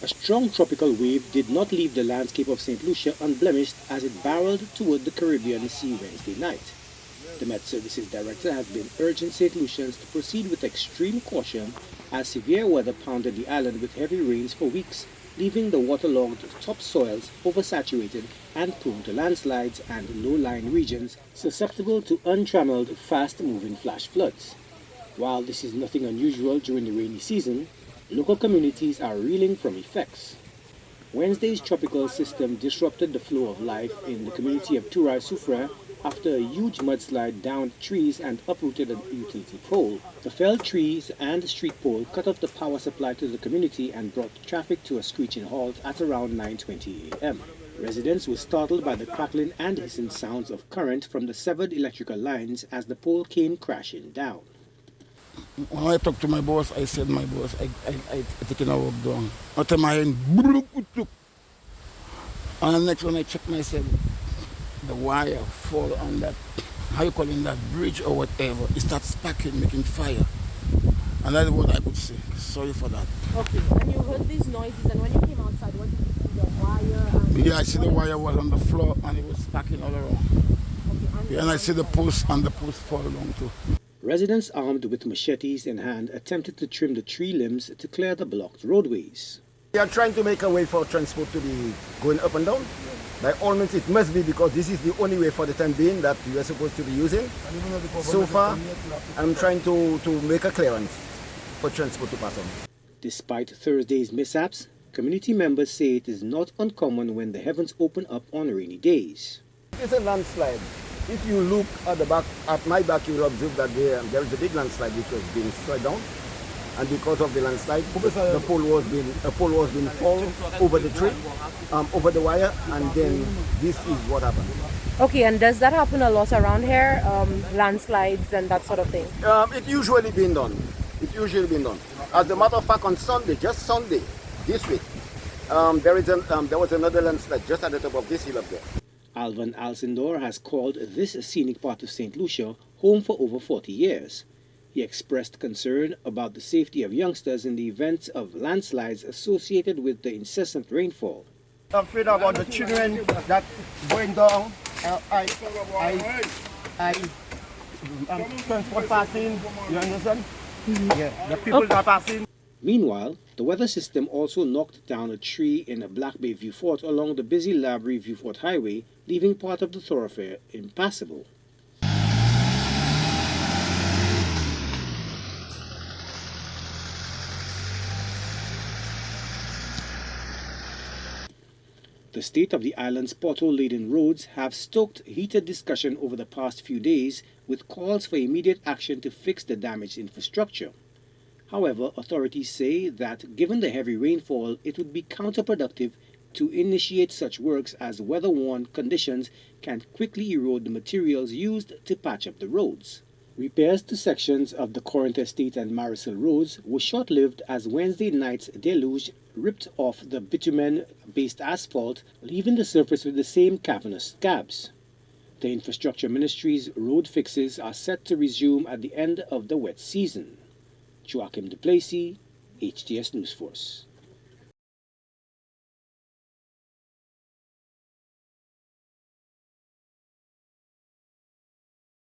A strong tropical wave did not leave the landscape of St. Lucia unblemished as it barreled toward the Caribbean Sea Wednesday night. The Met Services Director has been urging St. Lucians to proceed with extreme caution as severe weather pounded the island with heavy rains for weeks, leaving the waterlogged topsoils oversaturated and prone to landslides and low-lying regions susceptible to untrammeled, fast-moving flash floods. While this is nothing unusual during the rainy season, local communities are reeling from effects. Wednesday's tropical system disrupted the flow of life in the community of Soufriere after a huge mudslide downed trees and uprooted a utility pole. The felled trees and street pole cut off the power supply to the community and brought traffic to a screeching halt at around 9:20 a.m. Residents were startled by the crackling and hissing sounds of current from the severed electrical lines as the pole came crashing down. When I talked to my boss, I said, my boss, I taking a walk down. After my hand, and the next one I checked myself, the wire fall on that, how you call it, that bridge or whatever, it starts sparking, making fire. And that's what I could say. Sorry for that. Okay, and you heard these noises, and when you came outside, what did you see? The wire? Yeah, I see the wire was on the floor and it was sparking all around. Okay, and I see the post and the post fall along too. Residents armed with machetes in hand attempted to trim the tree limbs to clear the blocked roadways. We are trying to make a way for transport to be going up and down. By all means, it must be, because this is the only way for the time being that we are supposed to be using. So far, I'm trying to make a clearance for transport to pass on. Despite Thursday's mishaps, community members say it is not uncommon when the heavens open up on rainy days. It's a landslide. If you look at the back, at my back, you will observe that there is a big landslide which was being slid down, and because of the landslide, a pole was being fall over the tree, over the wire, and then this is what happened. Okay, and does that happen a lot around here? Landslides and that sort of thing? It usually been done. As a matter of fact, on Sunday, just Sunday, this week, there was another landslide just at the top of this hill up there. Alvan Alcindor has called this scenic part of St. Lucia home for over 40 years. He expressed concern about the safety of youngsters in the event of landslides associated with the incessant rainfall. I'm afraid about the children that going down. Transport passing, you understand? Yeah, the people are passing. Meanwhile, the weather system also knocked down a tree in Black Bay Vieux-Fort along the busy Labrie Vieux-Fort highway, leaving part of the thoroughfare impassable. The state of the island's pothole-laden roads have stoked heated discussion over the past few days, with calls for immediate action to fix the damaged infrastructure. However, authorities say that given the heavy rainfall, it would be counterproductive to initiate such works as weather-worn conditions can quickly erode the materials used to patch up the roads. Repairs to sections of the Corinth Estate and Marisol roads were short-lived as Wednesday night's deluge ripped off the bitumen-based asphalt, leaving the surface with the same cavernous scabs. The Infrastructure Ministry's road fixes are set to resume at the end of the wet season. Joachim Duplessis, HTS News4orce.